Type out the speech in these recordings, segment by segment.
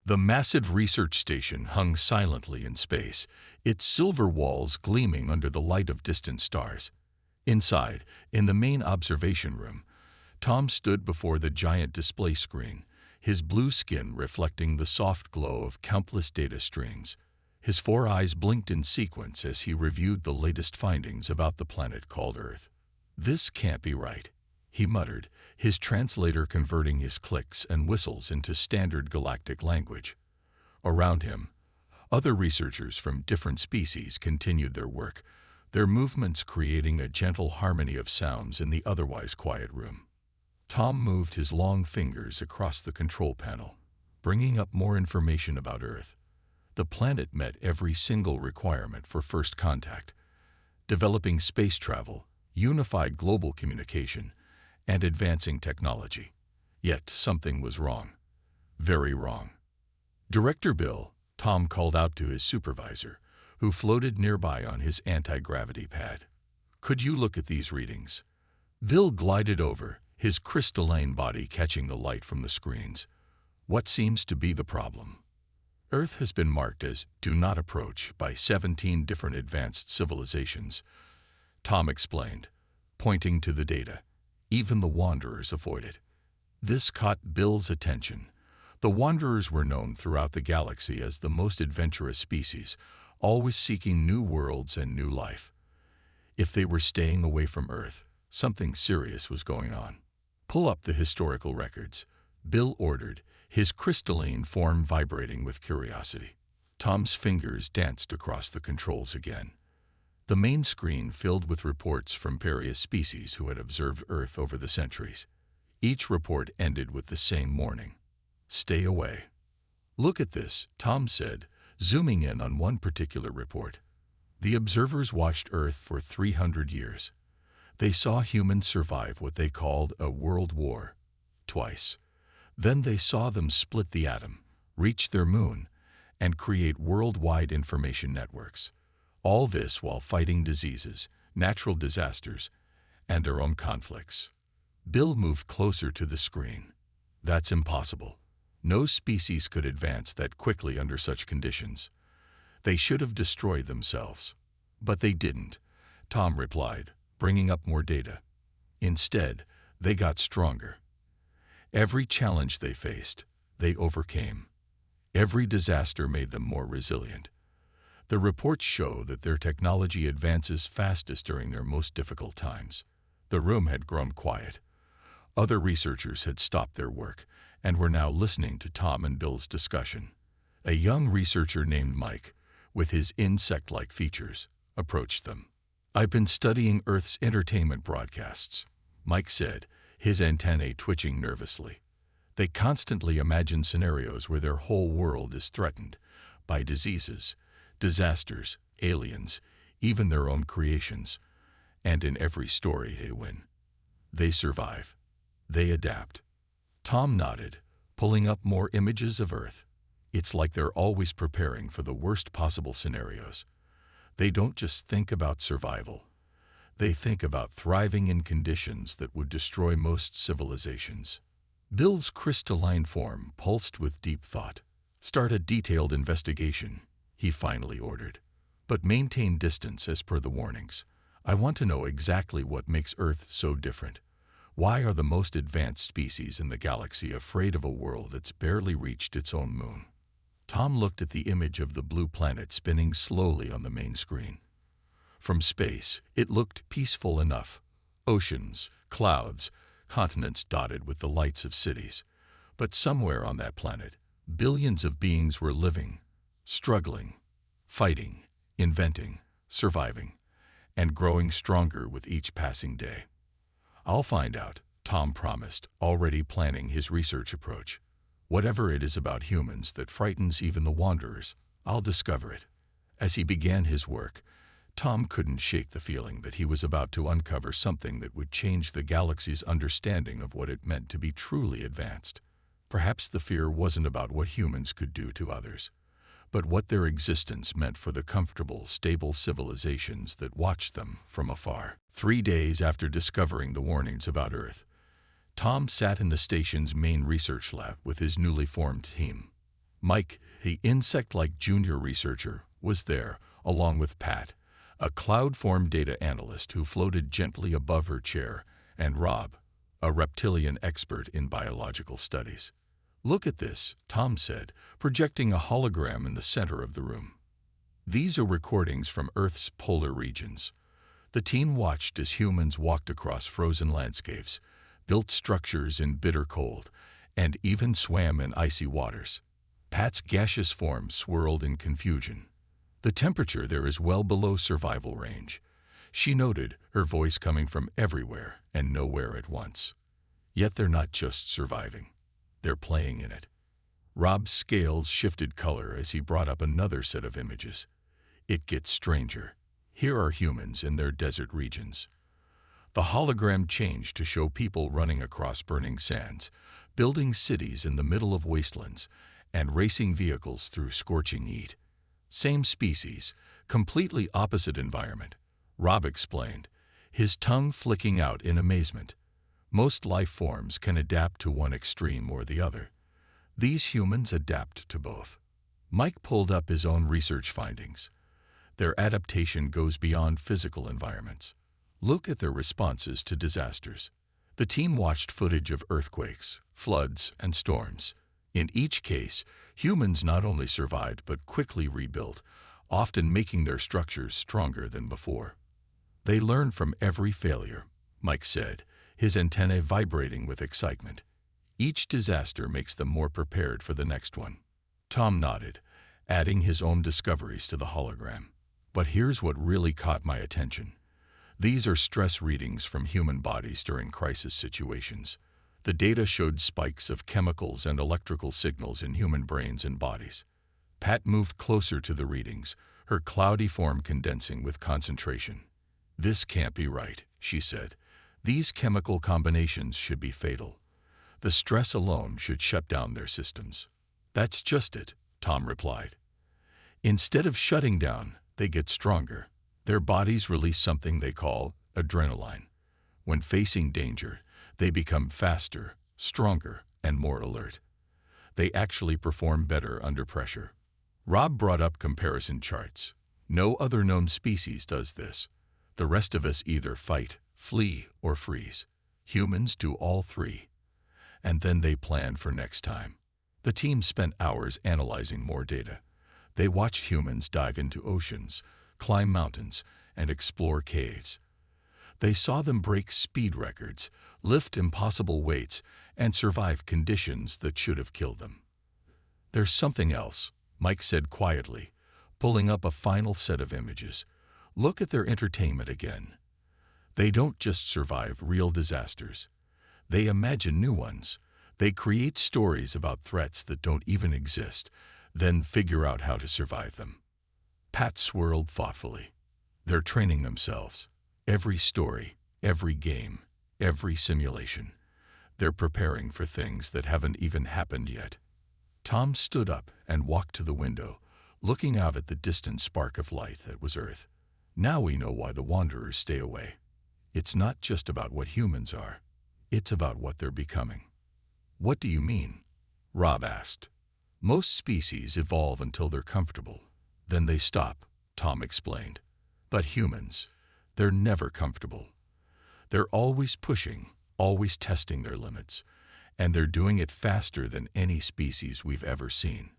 The massive research station hung silently in space, its silver walls gleaming under the light of distant stars. Inside, in the main observation room, Tom stood before the giant display screen, his blue skin reflecting the soft glow of countless data streams. His four eyes blinked in sequence as he reviewed the latest findings about the planet called Earth. "This can't be right," he muttered, his translator converting his clicks and whistles into standard galactic language. Around him, other researchers from different species continued their work, their movements creating a gentle harmony of sounds in the otherwise quiet room. Tom moved his long fingers across the control panel, bringing up more information about Earth. The planet met every single requirement for first contact, developing space travel, unified global communication, and advancing technology. Yet something was wrong. Very wrong. "Director Bill," Tom called out to his supervisor, who floated nearby on his anti-gravity pad. "Could you look at these readings?" Bill glided over, his crystalline body catching the light from the screens. "What seems to be the problem?" "Earth has been marked as Do Not Approach by 17 different advanced civilizations," Tom explained, pointing to the data. "Even the Wanderers avoid it." This caught Bill's attention. The Wanderers were known throughout the galaxy as the most adventurous species, always seeking new worlds and new life. If they were staying away from Earth, something serious was going on. "Pull up the historical records," Bill ordered, his crystalline form vibrating with curiosity. Tom's fingers danced across the controls again. The main screen filled with reports from various species who had observed Earth over the centuries. Each report ended with the same warning: "Stay away." "Look at this," Tom said, zooming in on one particular report. The observers watched Earth for 300 years. They saw humans survive what they called a world war, twice. Then they saw them split the atom, reach their moon, and create worldwide information networks. All this while fighting diseases, natural disasters, and their own conflicts. Bill moved closer to the screen. "That's impossible. No species could advance that quickly under such conditions. They should have destroyed themselves." "But they didn't," Tom replied, bringing up more data. "Instead, they got stronger. Every challenge they faced, they overcame. Every disaster made them more resilient. The reports show that their technology advances fastest during their most difficult times." The room had grown quiet. Other researchers had stopped their work and were now listening to Tom and Bill's discussion. A young researcher named Mike, with his insect-like features, approached them. "I've been studying Earth's entertainment broadcasts," Mike said, his antennae twitching nervously. "They constantly imagine scenarios where their whole world is threatened by diseases, disasters, aliens, even their own creations. And in every story they win. They survive. They adapt." Tom nodded, pulling up more images of Earth. "It's like they're always preparing for the worst possible scenarios. They don't just think about survival. They think about thriving in conditions that would destroy most civilizations." Bill's crystalline form pulsed with deep thought. "Start a detailed investigation," he finally ordered. "But maintain distance as per the warnings. I want to know exactly what makes Earth so different. Why are the most advanced species in the galaxy afraid of a world that's barely reached its own moon?" Tom looked at the image of the blue planet spinning slowly on the main screen. From space, it looked peaceful enough. Oceans, clouds, continents dotted with the lights of cities. But somewhere on that planet, billions of beings were living, struggling, fighting, inventing, surviving, and growing stronger with each passing day. "I'll find out," Tom promised, already planning his research approach. "Whatever it is about humans that frightens even the Wanderers, I'll discover it." As he began his work, Tom couldn't shake the feeling that he was about to uncover something that would change the galaxy's understanding of what it meant to be truly advanced. Perhaps the fear wasn't about what humans could do to others, but what their existence meant for the comfortable, stable civilizations that watched them from afar. 3 days after discovering the warnings about Earth, Tom sat in the station's main research lab with his newly formed team. Mike, the insect-like junior researcher, was there, along with Pat, a cloud-form data analyst who floated gently above her chair, and Rob, a reptilian expert in biological studies. "Look at this," Tom said, projecting a hologram in the center of the room. "These are recordings from Earth's polar regions." The team watched as humans walked across frozen landscapes, built structures in bitter cold, and even swam in icy waters. Pat's gaseous form swirled in confusion. "The temperature there is well below survival range," she noted, her voice coming from everywhere and nowhere at once. "Yet they're not just surviving. They're playing in it." Rob's scales shifted color as he brought up another set of images. "It gets stranger. Here are humans in their desert regions." The hologram changed to show people running across burning sands, building cities in the middle of wastelands, and racing vehicles through scorching heat. "Same species, completely opposite environment," Rob explained, his tongue flicking out in amazement. "Most life forms can adapt to one extreme or the other. These humans adapt to both." Mike pulled up his own research findings. Their adaptation goes beyond physical environments. Look at their responses to disasters. The team watched footage of earthquakes, floods, and storms. In each case, humans not only survived but quickly rebuilt, often making their structures stronger than before. "They learn from every failure," Mike said, his antennae vibrating with excitement. "Each disaster makes them more prepared for the next one." Tom nodded, adding his own discoveries to the hologram. "But here's what really caught my attention. These are stress readings from human bodies during crisis situations. The data showed spikes of chemicals and electrical signals in human brains and bodies." Pat moved closer to the readings, her cloudy form condensing with concentration. "This can't be right," she said. "These chemical combinations should be fatal. The stress alone should shut down their systems." "That's just it," Tom replied. "Instead of shutting down, they get stronger. Their bodies release something they call adrenaline. When facing danger, they become faster, stronger, and more alert. They actually perform better under pressure." Rob brought up comparison charts. "No other known species does this. The rest of us either fight, flee, or freeze. Humans do all three. And then they plan for next time." The team spent hours analyzing more data. They watched humans dive into oceans, climb mountains, and explore caves. They saw them break speed records, lift impossible weights, and survive conditions that should have killed them. "There's something else," Mike said quietly, pulling up a final set of images. "Look at their entertainment again. They don't just survive real disasters. They imagine new ones. They create stories about threats that don't even exist, then figure out how to survive them." Pat swirled thoughtfully. "They're training themselves. Every story, every game, every simulation. They're preparing for things that haven't even happened yet." Tom stood up and walked to the window, looking out at the distant spark of light that was Earth. "Now we know why the Wanderers stay away. It's not just about what humans are. It's about what they're becoming." "What do you mean?" Rob asked. "Most species evolve until they're comfortable. Then they stop," Tom explained. "But humans, they're never comfortable. They're always pushing, always testing their limits, and they're doing it faster than any species we've ever seen."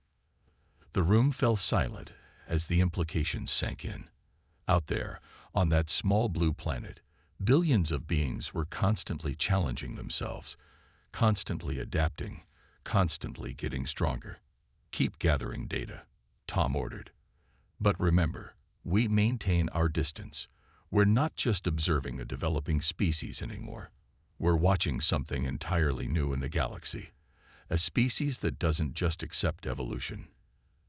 The room fell silent as the implications sank in. Out there, on that small blue planet, billions of beings were constantly challenging themselves, constantly adapting, constantly getting stronger. "Keep gathering data," Tom ordered. "But remember, we maintain our distance. We're not just observing a developing species anymore. We're watching something entirely new in the galaxy. A species that doesn't just accept evolution.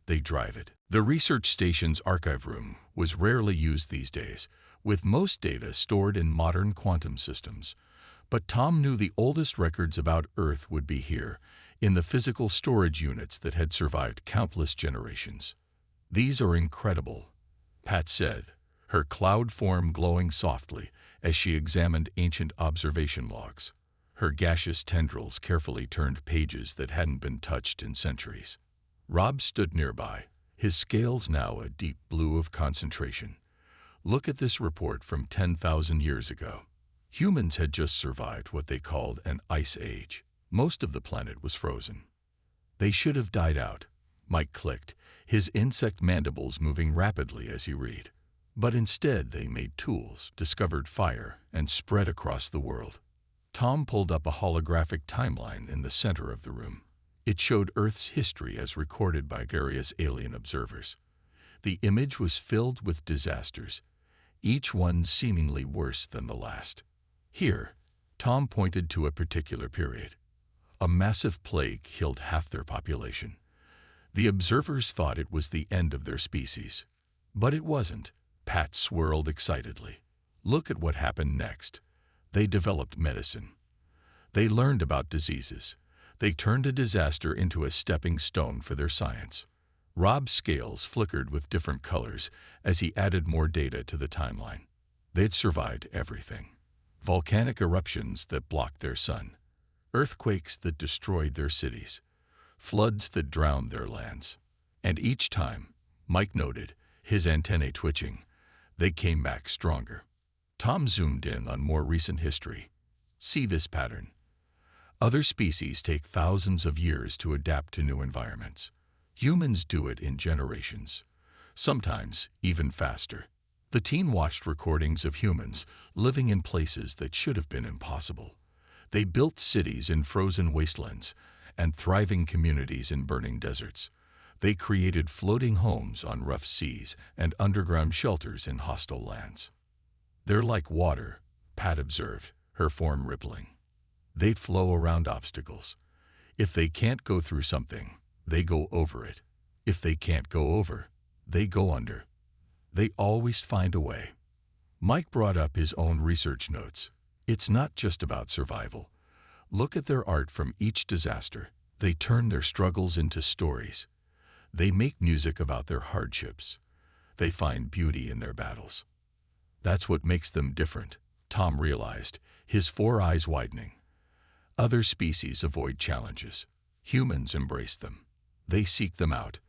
They drive it." The research station's archive room was rarely used these days, with most data stored in modern quantum systems. But Tom knew the oldest records about Earth would be here, in the physical storage units that had survived countless generations. "These are incredible," Pat said, her cloud form glowing softly as she examined ancient observation logs. Her gaseous tendrils carefully turned pages that hadn't been touched in centuries. Rob stood nearby, his scales now a deep blue of concentration. Look at this report from 10,000 years ago. Humans had just survived what they called an ice age. Most of the planet was frozen. They should have died out. Mike clicked, his insect mandibles moving rapidly as he read. But instead they made tools, discovered fire, and spread across the world. Tom pulled up a holographic timeline in the center of the room. It showed Earth's history as recorded by various alien observers. The image was filled with disasters, each one seemingly worse than the last. Here, Tom pointed to a particular period. A massive plague killed half their population. The observers thought it was the end of their species. But it wasn't. Pat swirled excitedly. Look at what happened next. They developed medicine. They learned about diseases. They turned a disaster into a stepping stone for their science. Rob's scales flickered with different colors as he added more data to the timeline. They'd survived everything. Volcanic eruptions that blocked their sun, earthquakes that destroyed their cities, floods that drowned their lands. And each time, Mike noted, his antennae twitching, they came back stronger. Tom zoomed in on more recent history. See this pattern. Other species take thousands of years to adapt to new environments. Humans do it in generations, sometimes even faster. The team watched recordings of humans living in places that should have been impossible. They built cities in frozen wastelands and thriving communities in burning deserts. They created floating homes on rough seas and underground shelters in hostile lands. They're like water, Pat observed, her form rippling. They'd flow around obstacles. If they can't go through something, they go over it. If they can't go over, they go under. They always find a way. Mike brought up his own research notes. It's not just about survival. Look at their art from each disaster. They turn their struggles into stories. They make music about their hardships. They find beauty in their battles. That's what makes them different, Tom realized, his 4 eyes widening. Other species avoid challenges. Humans embrace them. They seek them out.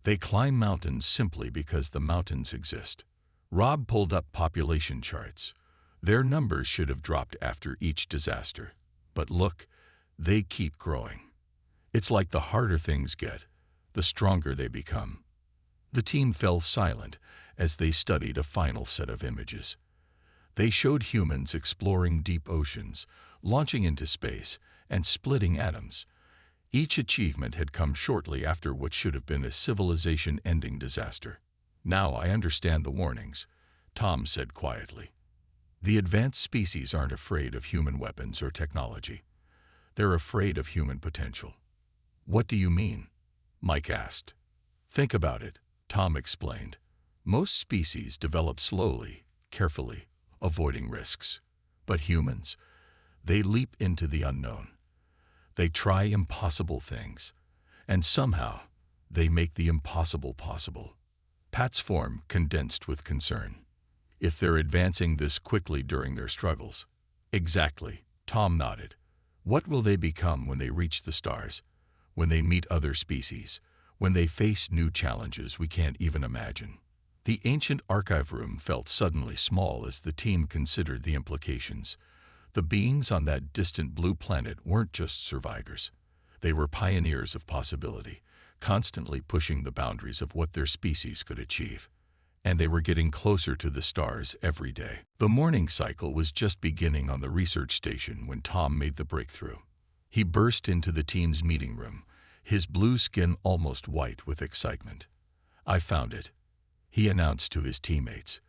They climb mountains simply because the mountains exist. Rob pulled up population charts. Their numbers should have dropped after each disaster. But look, they keep growing. It's like the harder things get, the stronger they become. The team fell silent as they studied a final set of images. They showed humans exploring deep oceans, launching into space, and splitting atoms. Each achievement had come shortly after what should have been a civilization-ending disaster. Now I understand the warnings, Tom said quietly. The advanced species aren't afraid of human weapons or technology. They're afraid of human potential. What do you mean? Mike asked. Think about it, Tom explained. Most species develop slowly, carefully, avoiding risks. But humans, they leap into the unknown. They try impossible things, and somehow they make the impossible possible. Pat's form condensed with concern. If they're advancing this quickly during their struggles. Exactly, Tom nodded. What will they become when they reach the stars? When they meet other species? When they face new challenges we can't even imagine? The ancient archive room felt suddenly small as the team considered the implications. The beings on that distant blue planet weren't just survivors. They were pioneers of possibility, constantly pushing the boundaries of what their species could achieve. And they were getting closer to the stars every day. The morning cycle was just beginning on the research station when Tom made the breakthrough. He burst into the team's meeting room, his blue skin almost white with excitement. I found it, he announced to his teammates.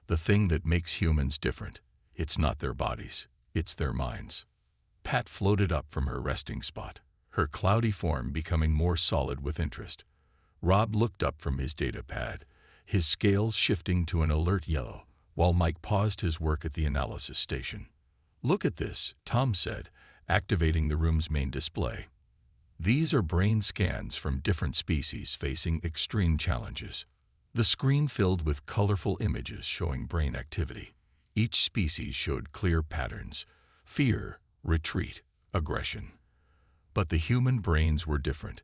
The thing that makes humans different, it's not their bodies. It's their minds. Pat floated up from her resting spot, her cloudy form becoming more solid with interest. Rob looked up from his data pad, his scales shifting to an alert yellow, while Mike paused his work at the analysis station. Look at this, Tom said, activating the room's main display. These are brain scans from different species facing extreme challenges. The screen filled with colorful images showing brain activity. Each species showed clear patterns: fear, retreat, aggression. But the human brains were different.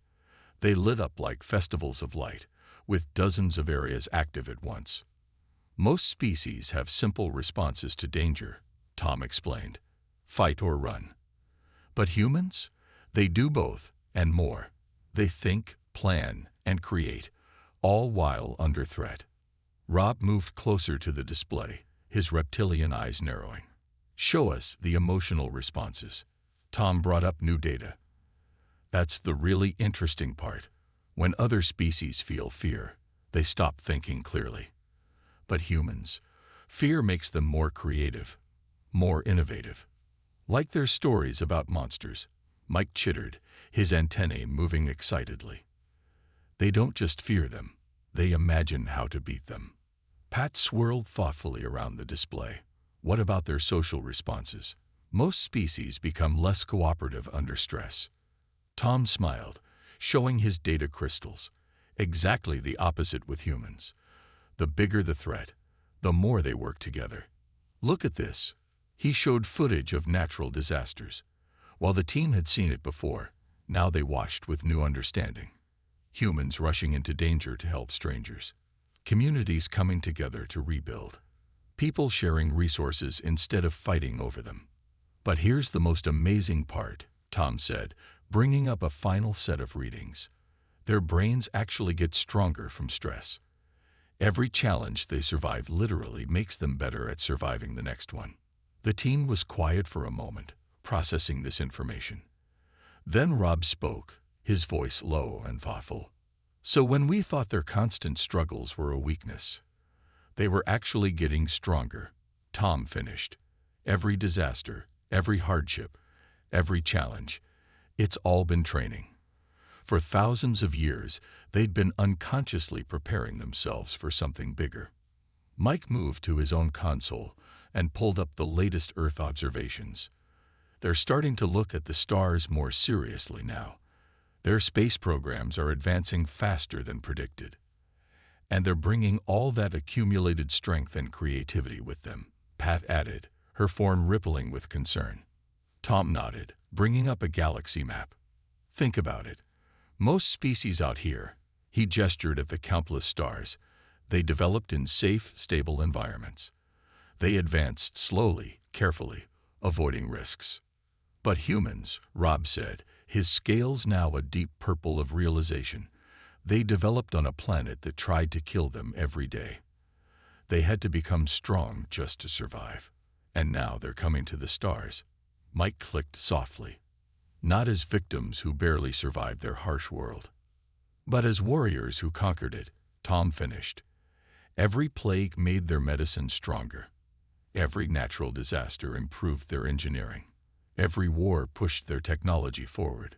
They lit up like festivals of light, with dozens of areas active at once. Most species have simple responses to danger, Tom explained. Fight or run. But humans? They do both, and more. They think, plan, and create, all while under threat. Rob moved closer to the display, his reptilian eyes narrowing. Show us the emotional responses. Tom brought up new data. That's the really interesting part. When other species feel fear, they stop thinking clearly. But humans, fear makes them more creative, more innovative. Like their stories about monsters, Mike chittered, his antennae moving excitedly. They don't just fear them, they imagine how to beat them. Pat swirled thoughtfully around the display. What about their social responses? Most species become less cooperative under stress. Tom smiled, showing his data crystals. Exactly the opposite with humans. The bigger the threat, the more they work together. Look at this. He showed footage of natural disasters. While the team had seen it before, now they watched with new understanding. Humans rushing into danger to help strangers. Communities coming together to rebuild. People sharing resources instead of fighting over them. But here's the most amazing part, Tom said, bringing up a final set of readings. Their brains actually get stronger from stress. Every challenge they survive literally makes them better at surviving the next one. The team was quiet for a moment, processing this information. Then Rob spoke, his voice low and thoughtful. So when we thought their constant struggles were a weakness, they were actually getting stronger, Tom finished. Every disaster, every hardship, every challenge, it's all been training. For thousands of years, they'd been unconsciously preparing themselves for something bigger. Mike moved to his own console and pulled up the latest Earth observations. They're starting to look at the stars more seriously now. Their space programs are advancing faster than predicted. And they're bringing all that accumulated strength and creativity with them, Pat added, her form rippling with concern. Tom nodded, bringing up a galaxy map. Think about it. Most species out here, he gestured at the countless stars, they developed in safe, stable environments. They advanced slowly, carefully, avoiding risks. But humans, Rob said, his scales now a deep purple of realization, they developed on a planet that tried to kill them every day. They had to become strong just to survive. And now they're coming to the stars. Mike clicked softly. Not as victims who barely survived their harsh world, but as warriors who conquered it, Tom finished. Every plague made their medicine stronger. Every natural disaster improved their engineering. Every war pushed their technology forward.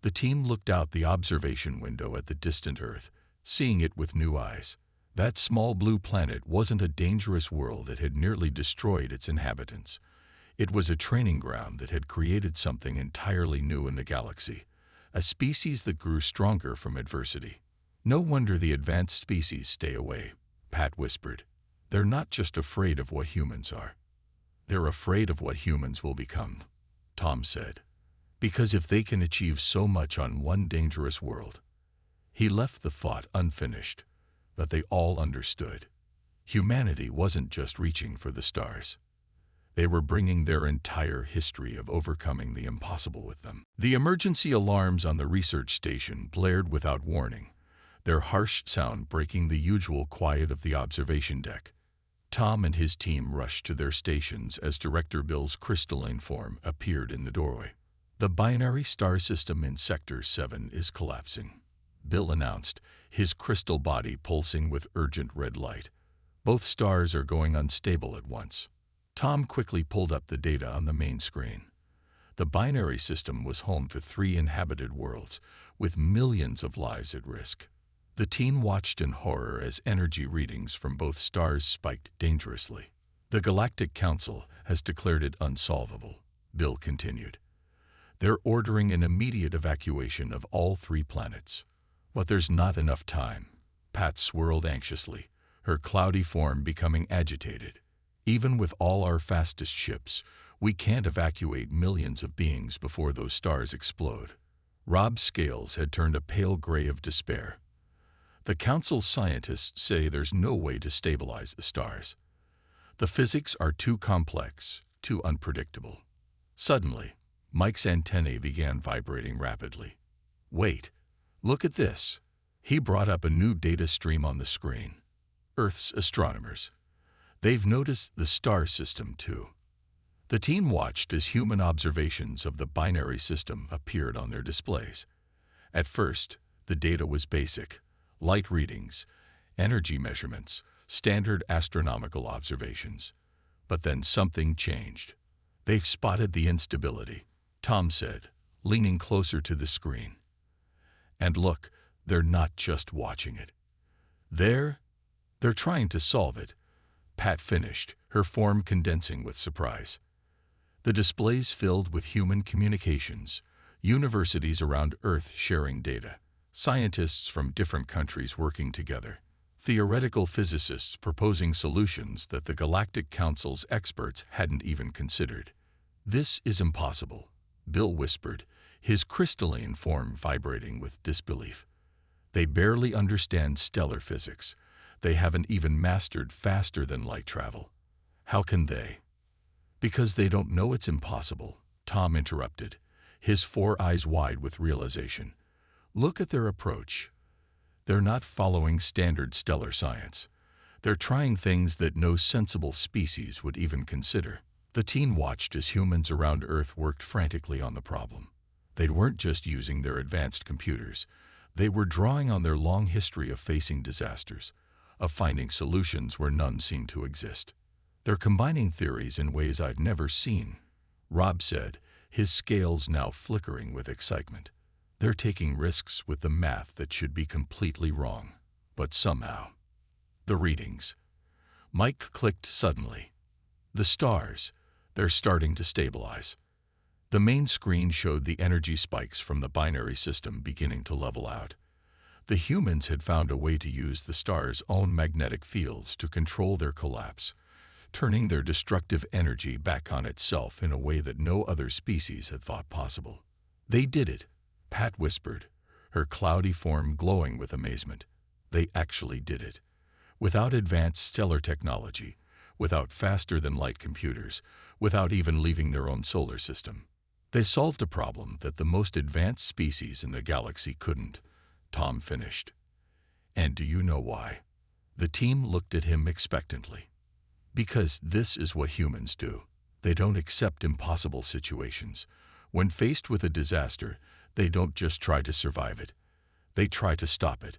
The team looked out the observation window at the distant Earth, seeing it with new eyes. That small blue planet wasn't a dangerous world that had nearly destroyed its inhabitants. It was a training ground that had created something entirely new in the galaxy, a species that grew stronger from adversity. No wonder the advanced species stay away, Pat whispered. They're not just afraid of what humans are. They're afraid of what humans will become, Tom said. Because if they can achieve so much on one dangerous world. He left the thought unfinished, but they all understood. Humanity wasn't just reaching for the stars. They were bringing their entire history of overcoming the impossible with them. The emergency alarms on the research station blared without warning, their harsh sound breaking the usual quiet of the observation deck. Tom and his team rushed to their stations as Director Bill's crystalline form appeared in the doorway. The binary star system in Sector 7 is collapsing, Bill announced, his crystal body pulsing with urgent red light. Both stars are going unstable at once. Tom quickly pulled up the data on the main screen. The binary system was home to 3 inhabited worlds, with millions of lives at risk. The team watched in horror as energy readings from both stars spiked dangerously. The Galactic Council has declared it unsolvable, Bill continued. They're ordering an immediate evacuation of all 3 planets. But there's not enough time. Pat swirled anxiously, her cloudy form becoming agitated. Even with all our fastest ships, we can't evacuate millions of beings before those stars explode. Rob's scales had turned a pale gray of despair. The council scientists say there's no way to stabilize the stars. The physics are too complex, too unpredictable. Suddenly, Mike's antennae began vibrating rapidly. Wait, look at this. He brought up a new data stream on the screen. Earth's astronomers. They've noticed the star system too. The team watched as human observations of the binary system appeared on their displays. At first, the data was basic: light readings, energy measurements, standard astronomical observations. But then something changed. They've spotted the instability, Tom said, leaning closer to the screen. And look, they're not just watching it. They're trying to solve it, Pat finished, her form condensing with surprise. The displays filled with human communications, universities around Earth sharing data, scientists from different countries working together, theoretical physicists proposing solutions that the Galactic Council's experts hadn't even considered. "This is impossible," Bill whispered, his crystalline form vibrating with disbelief. "They barely understand stellar physics. They haven't even mastered faster-than-light travel. How can they?" "Because they don't know it's impossible," Tom interrupted, his 4 eyes wide with realization. "Look at their approach. They're not following standard stellar science. They're trying things that no sensible species would even consider." The team watched as humans around Earth worked frantically on the problem. They weren't just using their advanced computers. They were drawing on their long history of facing disasters, of finding solutions where none seemed to exist. "They're combining theories in ways I've never seen," Rob said, his scales now flickering with excitement. "They're taking risks with the math that should be completely wrong. But somehow—" The readings. Mike clicked suddenly. The stars, they're starting to stabilize. The main screen showed the energy spikes from the binary system beginning to level out. The humans had found a way to use the stars' own magnetic fields to control their collapse, turning their destructive energy back on itself in a way that no other species had thought possible. "They did it," Pat whispered, her cloudy form glowing with amazement. "They actually did it. Without advanced stellar technology, without faster-than-light computers, without even leaving their own solar system. They solved a problem that the most advanced species in the galaxy couldn't," Tom finished. "And do you know why?" The team looked at him expectantly. "Because this is what humans do. They don't accept impossible situations. When faced with a disaster, they don't just try to survive it. They try to stop it,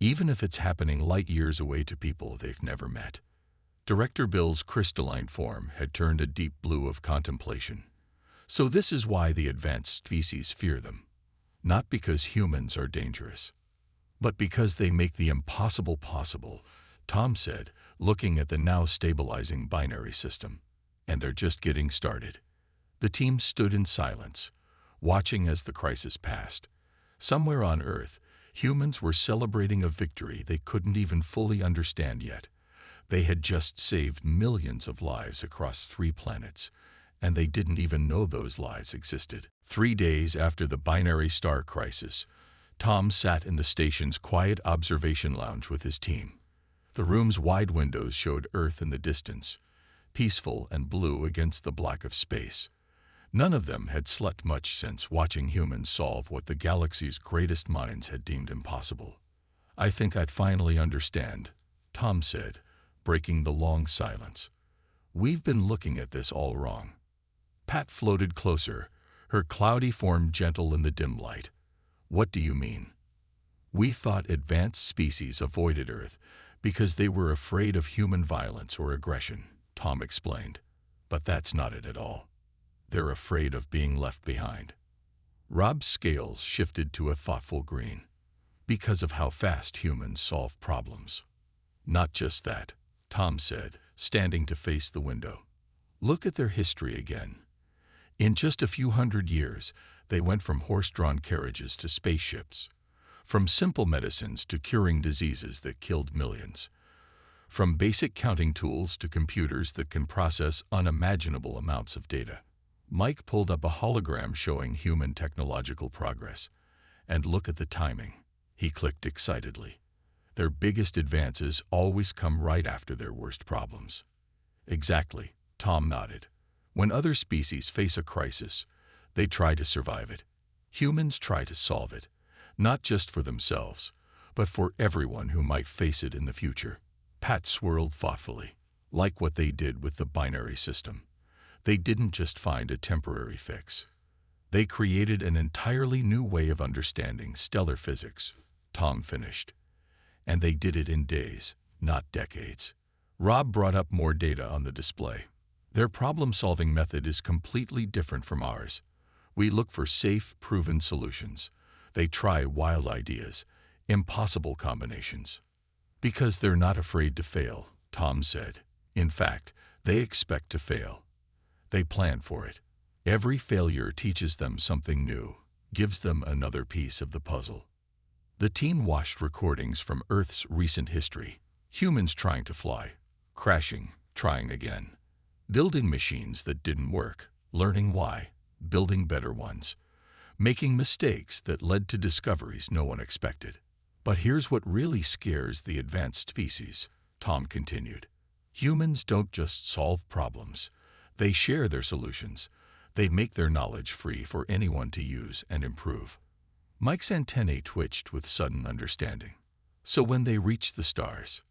even if it's happening light years away to people they've never met." Director Bill's crystalline form had turned a deep blue of contemplation. "So this is why the advanced species fear them. Not because humans are dangerous, but because they make the impossible possible," Tom said, looking at the now stabilizing binary system. "And they're just getting started." The team stood in silence, watching as the crisis passed. Somewhere on Earth, humans were celebrating a victory they couldn't even fully understand yet. They had just saved millions of lives across 3 planets, and they didn't even know those lives existed. 3 days after the binary star crisis, Tom sat in the station's quiet observation lounge with his team. The room's wide windows showed Earth in the distance, peaceful and blue against the black of space. None of them had slept much since watching humans solve what the galaxy's greatest minds had deemed impossible. "I think I'd finally understand," Tom said, breaking the long silence. "We've been looking at this all wrong." Pat floated closer, her cloudy form gentle in the dim light. "What do you mean?" "We thought advanced species avoided Earth because they were afraid of human violence or aggression," Tom explained. "But that's not it at all. They're afraid of being left behind." Rob's scales shifted to a thoughtful green. "Because of how fast humans solve problems." "Not just that," Tom said, standing to face the window. "Look at their history again. In just a few hundred years, they went from horse-drawn carriages to spaceships, from simple medicines to curing diseases that killed millions, from basic counting tools to computers that can process unimaginable amounts of data. Mike pulled up a hologram showing human technological progress. And look at the timing, he clicked excitedly. Their biggest advances always come right after their worst problems. Exactly, Tom nodded. When other species face a crisis, they try to survive it. Humans try to solve it, not just for themselves, but for everyone who might face it in the future. Pat swirled thoughtfully, like what they did with the binary system. They didn't just find a temporary fix. They created an entirely new way of understanding stellar physics, Tom finished. And they did it in days, not decades. Rob brought up more data on the display. Their problem-solving method is completely different from ours. We look for safe, proven solutions. They try wild ideas, impossible combinations. Because they're not afraid to fail, Tom said. In fact, they expect to fail. They plan for it. Every failure teaches them something new, gives them another piece of the puzzle. The team watched recordings from Earth's recent history. Humans trying to fly, crashing, trying again. Building machines that didn't work, learning why, building better ones. Making mistakes that led to discoveries no one expected. But here's what really scares the advanced species, Tom continued. Humans don't just solve problems. They share their solutions. They make their knowledge free for anyone to use and improve. Mike's antennae twitched with sudden understanding. So when they reach the stars,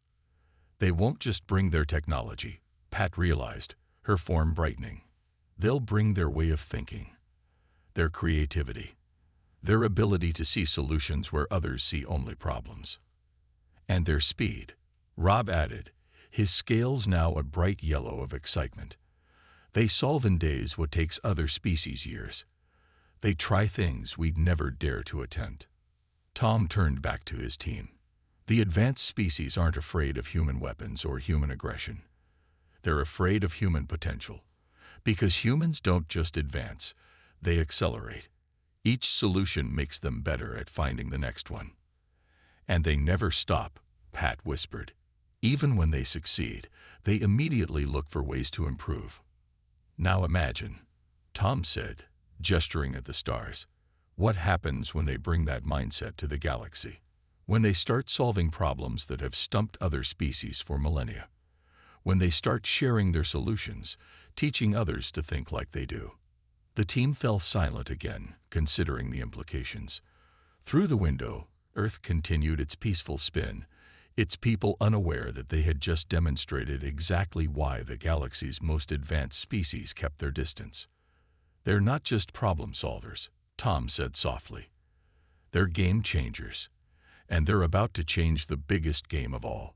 they won't just bring their technology, Pat realized, her form brightening. They'll bring their way of thinking, their creativity, their ability to see solutions where others see only problems. And their speed, Rob added, his scales now a bright yellow of excitement. They solve in days what takes other species years. They try things we'd never dare to attempt. Tom turned back to his team. The advanced species aren't afraid of human weapons or human aggression. They're afraid of human potential. Because humans don't just advance, they accelerate. Each solution makes them better at finding the next one. And they never stop, Pat whispered. Even when they succeed, they immediately look for ways to improve. Now imagine, Tom said, gesturing at the stars, what happens when they bring that mindset to the galaxy? When they start solving problems that have stumped other species for millennia? When they start sharing their solutions, teaching others to think like they do? The team fell silent again, considering the implications. Through the window, Earth continued its peaceful spin, its people unaware that they had just demonstrated exactly why the galaxy's most advanced species kept their distance. They're not just problem solvers, Tom said softly. They're game changers, and they're about to change the biggest game of all.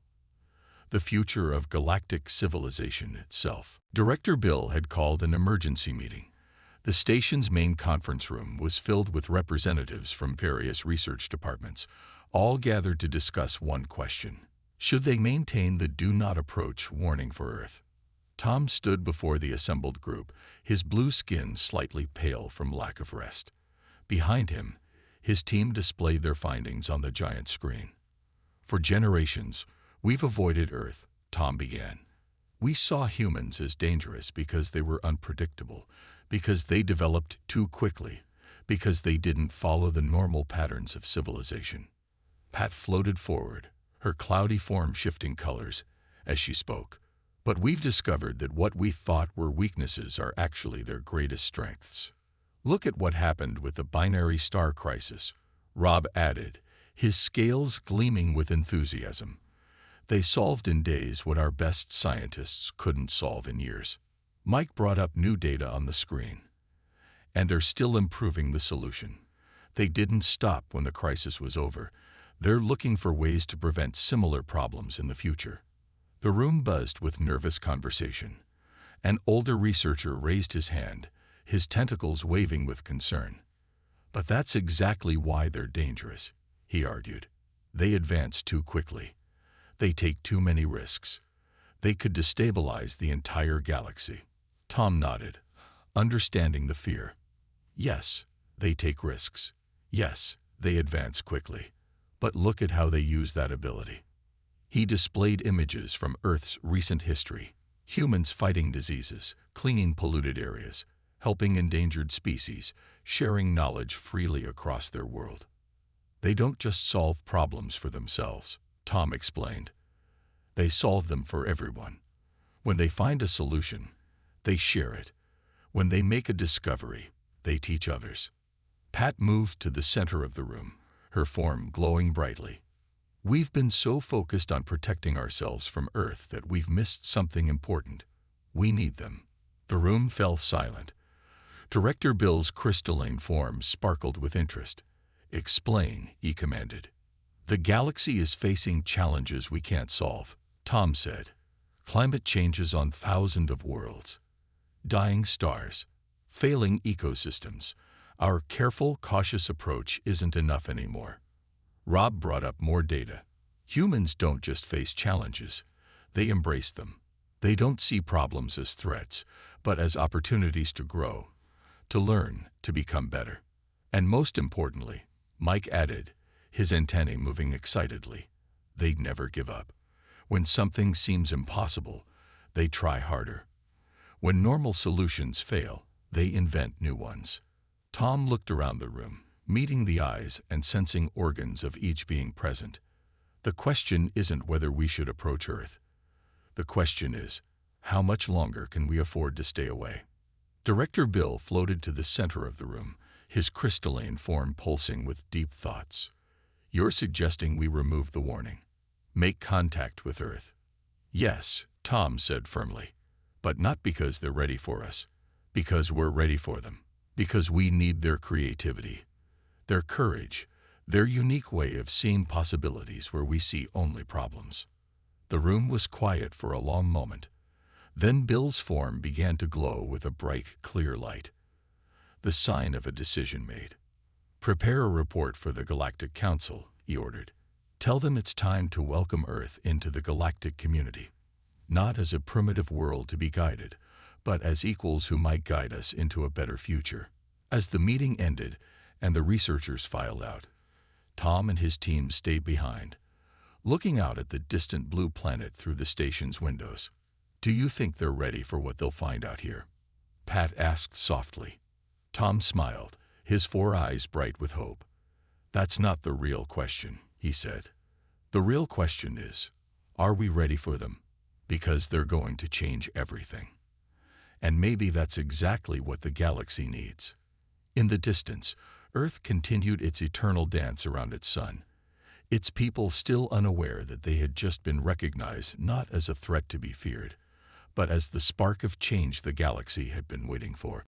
The future of galactic civilization itself. Director Bill had called an emergency meeting. The station's main conference room was filled with representatives from various research departments, all gathered to discuss one question. Should they maintain the do not approach warning for Earth? Tom stood before the assembled group, his blue skin slightly pale from lack of rest. Behind him, his team displayed their findings on the giant screen. For generations, we've avoided Earth, Tom began. We saw humans as dangerous because they were unpredictable, because they developed too quickly, because they didn't follow the normal patterns of civilization. Pat floated forward, her cloudy form shifting colors as she spoke. But we've discovered that what we thought were weaknesses are actually their greatest strengths. Look at what happened with the binary star crisis, Rob added, his scales gleaming with enthusiasm. They solved in days what our best scientists couldn't solve in years. Mike brought up new data on the screen. And they're still improving the solution. They didn't stop when the crisis was over. They're looking for ways to prevent similar problems in the future. The room buzzed with nervous conversation. An older researcher raised his hand, his tentacles waving with concern. But that's exactly why they're dangerous, he argued. They advance too quickly. They take too many risks. They could destabilize the entire galaxy. Tom nodded, understanding the fear. Yes, they take risks. Yes, they advance quickly. But look at how they use that ability. He displayed images from Earth's recent history. Humans fighting diseases, cleaning polluted areas, helping endangered species, sharing knowledge freely across their world. They don't just solve problems for themselves, Tom explained. They solve them for everyone. When they find a solution, they share it. When they make a discovery, they teach others. Pat moved to the center of the room, her form glowing brightly. We've been so focused on protecting ourselves from Earth that we've missed something important. We need them. The room fell silent. Director Bill's crystalline form sparkled with interest. "Explain," he commanded. "The galaxy is facing challenges we can't solve," Tom said. "Climate changes on thousands of worlds. Dying stars. Failing ecosystems. Our careful, cautious approach isn't enough anymore." Rob brought up more data. Humans don't just face challenges. They embrace them. They don't see problems as threats, but as opportunities to grow, to learn, to become better. And most importantly, Mike added, his antennae moving excitedly, they'd never give up. When something seems impossible, they try harder. When normal solutions fail, they invent new ones. Tom looked around the room, meeting the eyes and sensing organs of each being present. The question isn't whether we should approach Earth. The question is, how much longer can we afford to stay away? Director Bill floated to the center of the room, his crystalline form pulsing with deep thoughts. "You're suggesting we remove the warning. Make contact with Earth." "Yes," Tom said firmly. "But not because they're ready for us. Because we're ready for them. Because we need their creativity, their courage, their unique way of seeing possibilities where we see only problems." The room was quiet for a long moment. Then Bill's form began to glow with a bright, clear light. The sign of a decision made. "Prepare a report for the Galactic Council," he ordered. "Tell them it's time to welcome Earth into the galactic community. Not as a primitive world to be guided, but as equals who might guide us into a better future." As the meeting ended and the researchers filed out, Tom and his team stayed behind, looking out at the distant blue planet through the station's windows. "Do you think they're ready for what they'll find out here?" Pat asked softly. Tom smiled, his 4 eyes bright with hope. "That's not the real question," he said. "The real question is, are we ready for them? Because they're going to change everything. And maybe that's exactly what the galaxy needs." In the distance, Earth continued its eternal dance around its sun, its people still unaware that they had just been recognized not as a threat to be feared, but as the spark of change the galaxy had been waiting for.